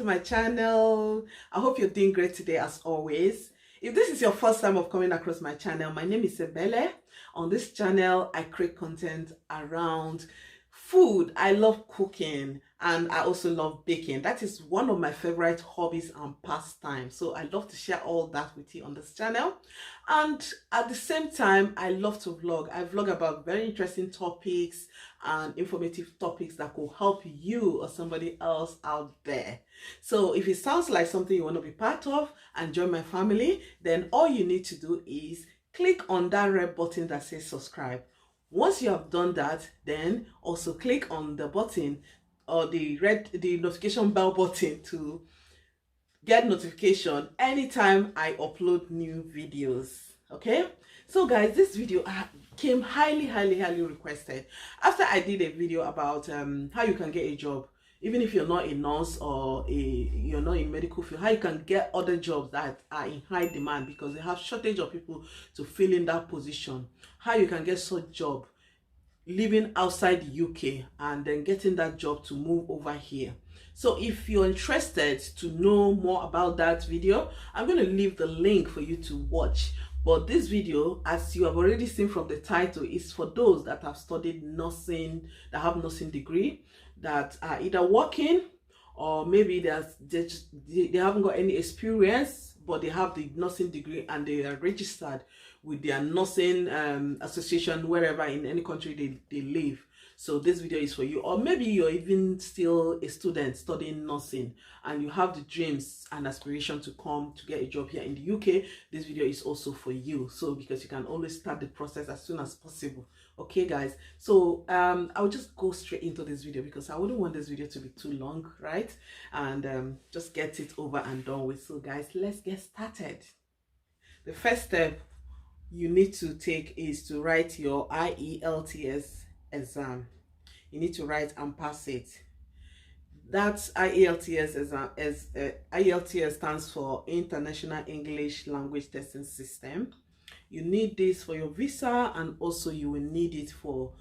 to my channel. I hope you're doing great today as always. If this is your first time of coming across my channel, my name is Sebele. On this channel, I create content around food. I love cooking and I also love baking. That is one of my favorite hobbies and pastimes. So I love to share all that with you on this channel. And at the same time, I love to vlog. I vlog about very interesting topics and informative topics that will help you or somebody else out there. So if it sounds like something you want to be part of and join my family, then all you need to do is click on that red button that says subscribe. Once you have done that, then also click on the button or the notification bell button to get notification anytime I upload new videos. Okay, so guys, this video came highly requested after I did a video about how you can get a job even if you're not a nurse or you're not in medical field, how you can get other jobs that are in high demand because they have shortage of people to fill in that position. How you can get such job living outside the UK and then getting that job to move over here. So if you're interested to know more about that video, I'm going to leave the link for you to watch. But this video, as you have already seen from the title, is for those that have studied nursing, that have nursing degree, that are either working or maybe they haven't got any experience, but they have the nursing degree and they are registered with their nursing association wherever in any country they live. So this video is for you. Or maybe you're even still a student studying nursing and you have the dreams and aspiration to come to get a job here in the UK. This video is also for you. So because you can always start the process as soon as possible. Okay guys, so I'll just go straight into this video because I wouldn't want this video to be too long, right? And just get it over and done with. So guys, let's get started. The first step you need to take is to write your IELTS exam. You need to write and pass it. That's IELTS exam. IELTS stands for International English Language Testing System. You need this for your visa and also you will need it for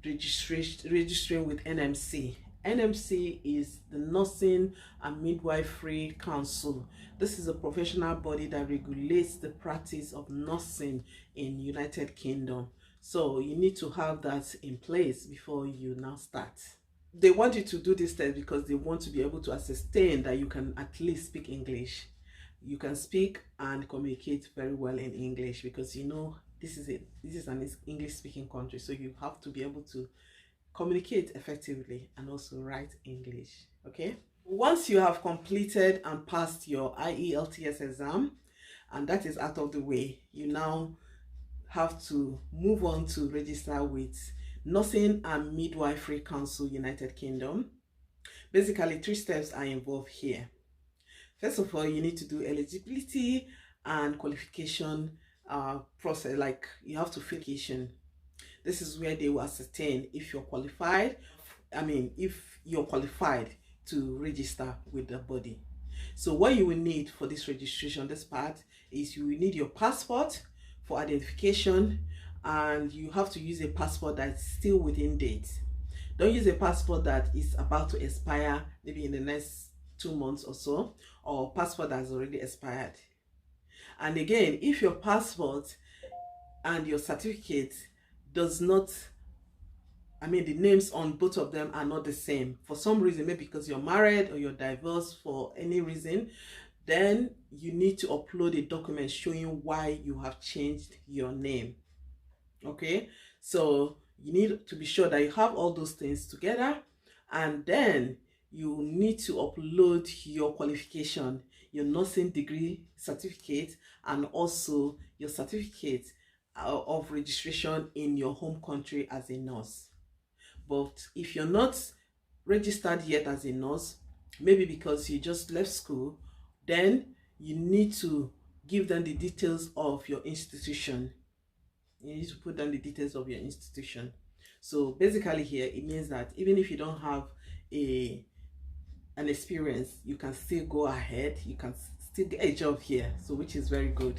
registering with NMC. NMC is the Nursing and Midwifery Council. This is a professional body that regulates the practice of nursing in United Kingdom. So you need to have that in place before you now start. They want you to do this test because they want to be able to ascertain that you can at least speak English. You can speak and communicate very well in English because you know this is an English speaking country, so you have to be able to communicate effectively and also write English. Okay, once you have completed and passed your IELTS exam and that is out of the way, you now have to move on to register with Nursing and Midwifery Council United Kingdom. Basically 3 steps are involved here. First of all, you need to do eligibility and qualification process. Like you have to fill application. This is where they will ascertain if you're qualified. If you're qualified to register with the body. So what you will need for this registration, this part, is you will need your passport for identification, and you have to use a passport that's still within date. Don't use a passport that is about to expire maybe in the next 2 months or so, or passport that has already expired. And again, if your passport and your certificate does not, the names on both of them are not the same for some reason, maybe because you're married or you're divorced for any reason, then you need to upload a document showing why you have changed your name. Okay, so you need to be sure that you have all those things together, and then you need to upload your qualification, your nursing degree certificate, and also your certificate of registration in your home country as a nurse. But if you're not registered yet as a nurse, maybe because you just left school, then you need to give them the details of your institution. You need to put down the details of your institution. So basically here, it means that even if you don't have an experience, you can still go ahead, you can still get a job here, so which is very good.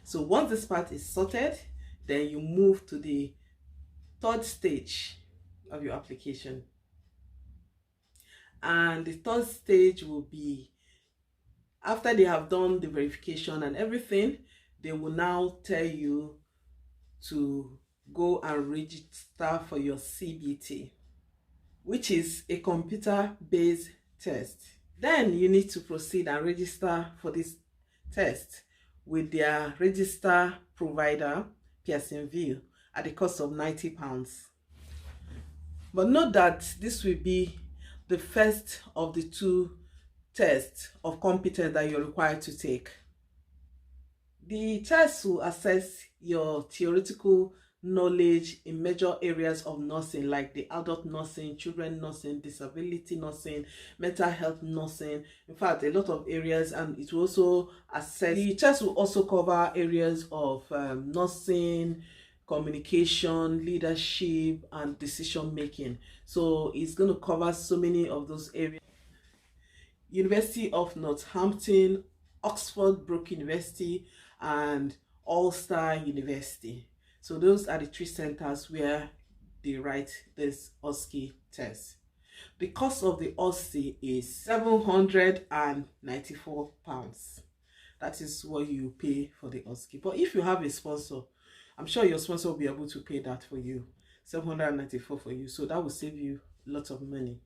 So once this part is sorted, then you move to the 3rd stage of your application. And the third stage will be after they have done the verification and everything, they will now tell you to go and register for your CBT, which is a computer-based test. Then you need to proceed and register for this test with their register provider, Pearson VUE, at the cost of £90. But note that this will be the first of the two tests of competence that you're required to take. The test will assess your theoretical knowledge in major areas of nursing, like the adult nursing, children nursing, disability nursing, mental health nursing. In fact, a lot of areas. And it will also assess, the test will also cover areas of nursing, communication, leadership, and decision making. So it's going to cover so many of those areas. University of Northampton, Oxford Brook University, and Ulster University. So those are the three centers where they write this OSCE test. The cost of the OSCE is £794. That is what you pay for the OSCE. But if you have a sponsor, I'm sure your sponsor will be able to pay that for you. £794 for you. So that will save you lots of money.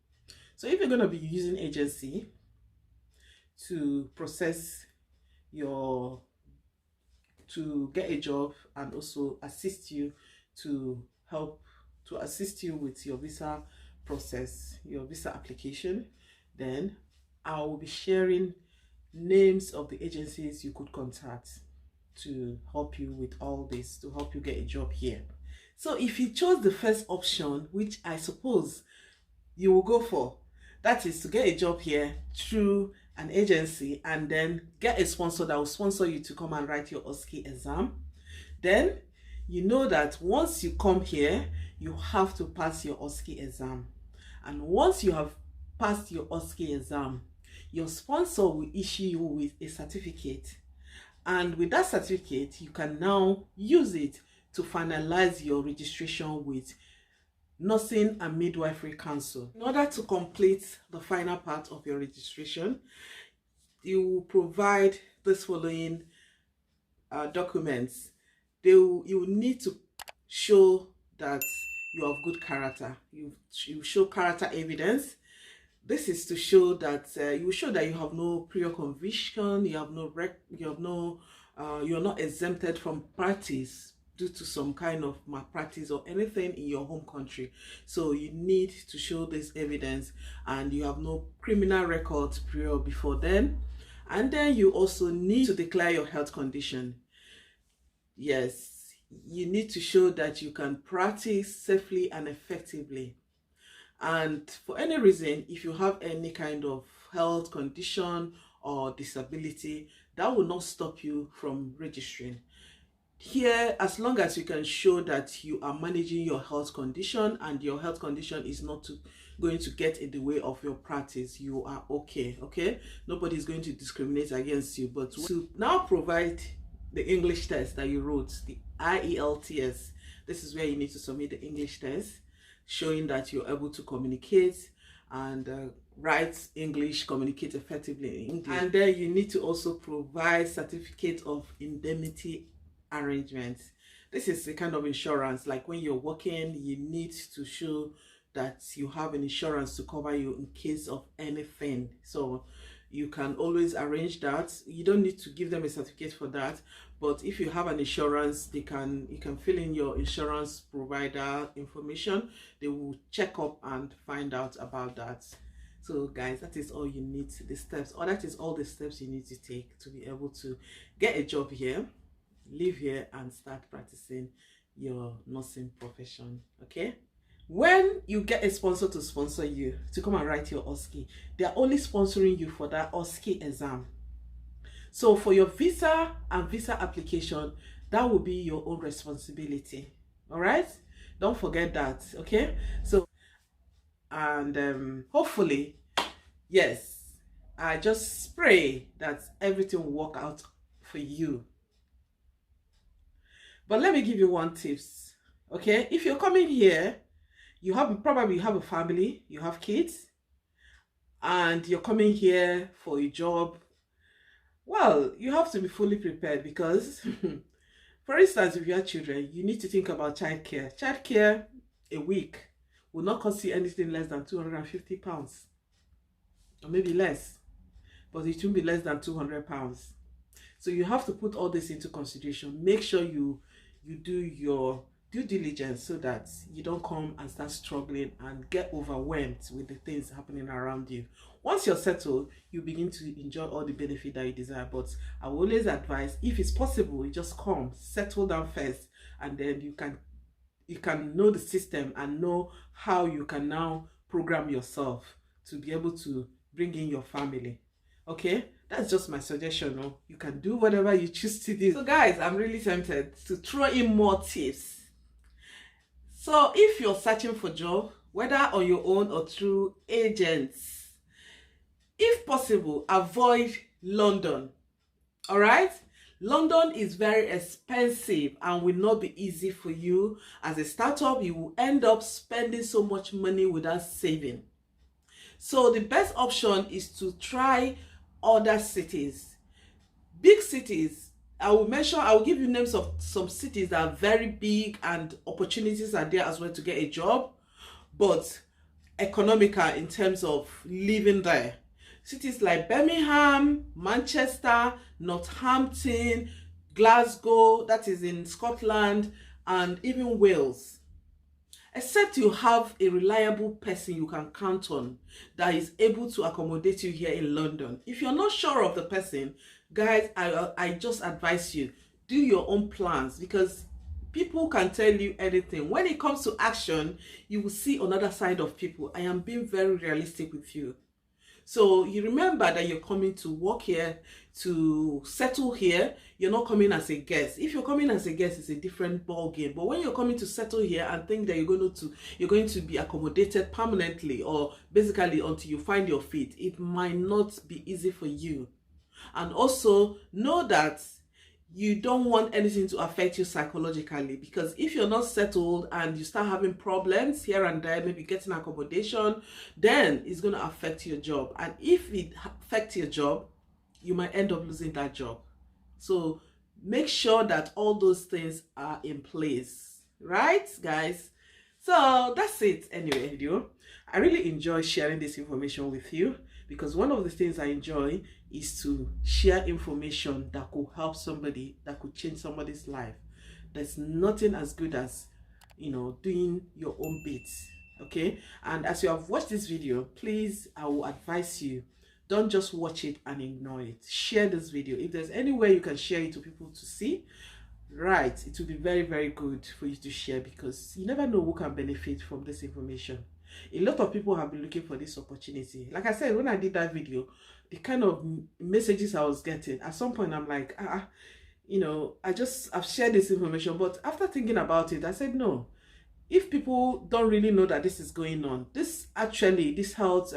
So if you're going to be using agency to process your, to get a job and also assist you to help to assist you with your visa process, your visa application, then I will be sharing names of the agencies you could contact to help you with all this, to help you get a job here. So if you chose the first option, which I suppose you will go for, that is to get a job here through an agency and then get a sponsor that will sponsor you to come and write your OSCE exam, then you know that once you come here, you have to pass your OSCE exam. And once you have passed your OSCE exam, your sponsor will issue you with a certificate. And with that certificate, you can now use it to finalize your registration with Nursing and Midwifery Council. In order to complete the final part of your registration, you will provide this following documents. You will need to show that you have good character. You show character evidence. This is to show that you show that you have no prior conviction, you have no you're not exempted from practice due to some kind of malpractice or anything in your home country. So you need to show this evidence, and you have no criminal records prior before then. And then you also need to declare your health condition. Yes, you need to show that you can practice safely and effectively. And for any reason, if you have any kind of health condition or disability, that will not stop you from registering. Here, as long as you can show that you are managing your health condition and your health condition is not going to get in the way of your practice, you are okay. Nobody is going to discriminate against you. But to now provide the English test that you wrote, the IELTS, this is where you need to submit the English test, showing that you're able to communicate and write English, communicate effectively in English. And then you need to also provide certificate of indemnity arrangements. This is a kind of insurance, like when you're working, you need to show that you have an insurance to cover you in case of anything. So you can always arrange that. You don't need to give them a certificate for that, but if you have an insurance, you can fill in your insurance provider information. They will check up and find out about that. So guys, that is all you need, the steps, or that is all the steps you need to take to be able to get a job here, live here, and start practicing your nursing profession. Okay, when you get a sponsor to sponsor you to come and write your OSCE, they are only sponsoring you for that OSCE exam. So for your visa and visa application, that will be your own responsibility. All right, don't forget that. Okay, so and hopefully, yes, I just pray that everything will work out for you. But let me give you one tips. Okay, if you're coming here, you probably have a family, you have kids, and you're coming here for a job, well, you have to be fully prepared because, for instance, if you have children, you need to think about childcare. Childcare a week will not cost you anything less than £250, or maybe less, but it won't be less than £200. So you have to put all this into consideration. Make sure you do your due diligence so that you don't come and start struggling and get overwhelmed with the things happening around you. Once you're settled, you begin to enjoy all the benefit that you desire. But I will always advise, if it's possible, you just come, settle down first, and then you can know the system and know how you can now program yourself to be able to bring in your family. Okay, that's just my suggestion. No? You can do whatever you choose to do. So guys, I'm really tempted to throw in more tips. So if you're searching for a job, whether on your own or through agents, if possible, avoid London. All right? London is very expensive and will not be easy for you. As a startup, you will end up spending so much money without saving. So the best option is to try other cities. Big cities, I will give you names of some cities that are very big and opportunities are there as well to get a job, but economical in terms of living there. Cities like Birmingham, Manchester, Northampton, Glasgow, that is in Scotland, and even Wales. Except you have a reliable person you can count on that is able to accommodate you here in London. If you're not sure of the person, guys, I just advise you, do your own plans, because people can tell you anything. When it comes to action, you will see another side of people. I am being very realistic with you. So you remember that you're coming to work here, to settle here. You're not coming as a guest. If you're coming as a guest, it's a different ball game. But when you're coming to settle here and think that you're going to be accommodated permanently, or basically until you find your feet, it might not be easy for you. And also know that you don't want anything to affect you psychologically, because if you're not settled and you start having problems here and there, maybe getting accommodation, then it's going to affect your job. And if it affects your job, you might end up losing that job. So make sure that all those things are in place, right, guys? So that's it anyway, video. I really enjoy sharing this information with you, because one of the things I enjoy is to share information that could help somebody, that could change somebody's life. There's nothing as good as, doing your own bits. Okay? And as you have watched this video, please, I will advise you, don't just watch it and ignore it. Share this video. If there's any way you can share it to people to see, right, it will be very, very good for you to share, because you never know who can benefit from this information. A lot of people have been looking for this opportunity. Like I said, when I did that video, the kind of messages I was getting, at some point I'm like, I've shared this information. But after thinking about it, I said, no, if people don't really know that this is going on, this health,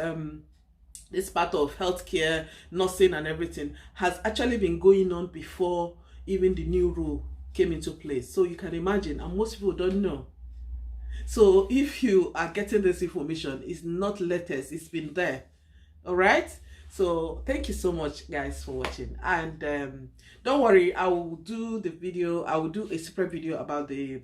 this part of healthcare, nursing and everything has actually been going on before even the new rule came into place. So you can imagine, and most people don't know. So if you are getting this information, it's not latest, it's been there. All right? So thank you so much, guys, for watching. And don't worry, I will do a separate video about the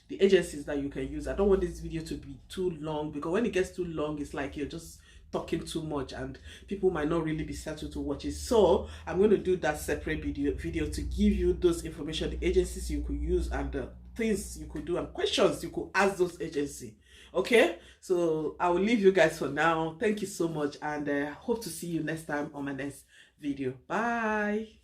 agencies that you can use. I don't want this video to be too long, because when it gets too long, it's like you're just talking too much and people might not really be settled to watch it. So I'm going to do that separate video to give you those information, the agencies you could use, and the things you could do and questions you could ask those agencies. Okay, so I will leave you guys for now. Thank you so much, and hope to see you next time on my next video. Bye.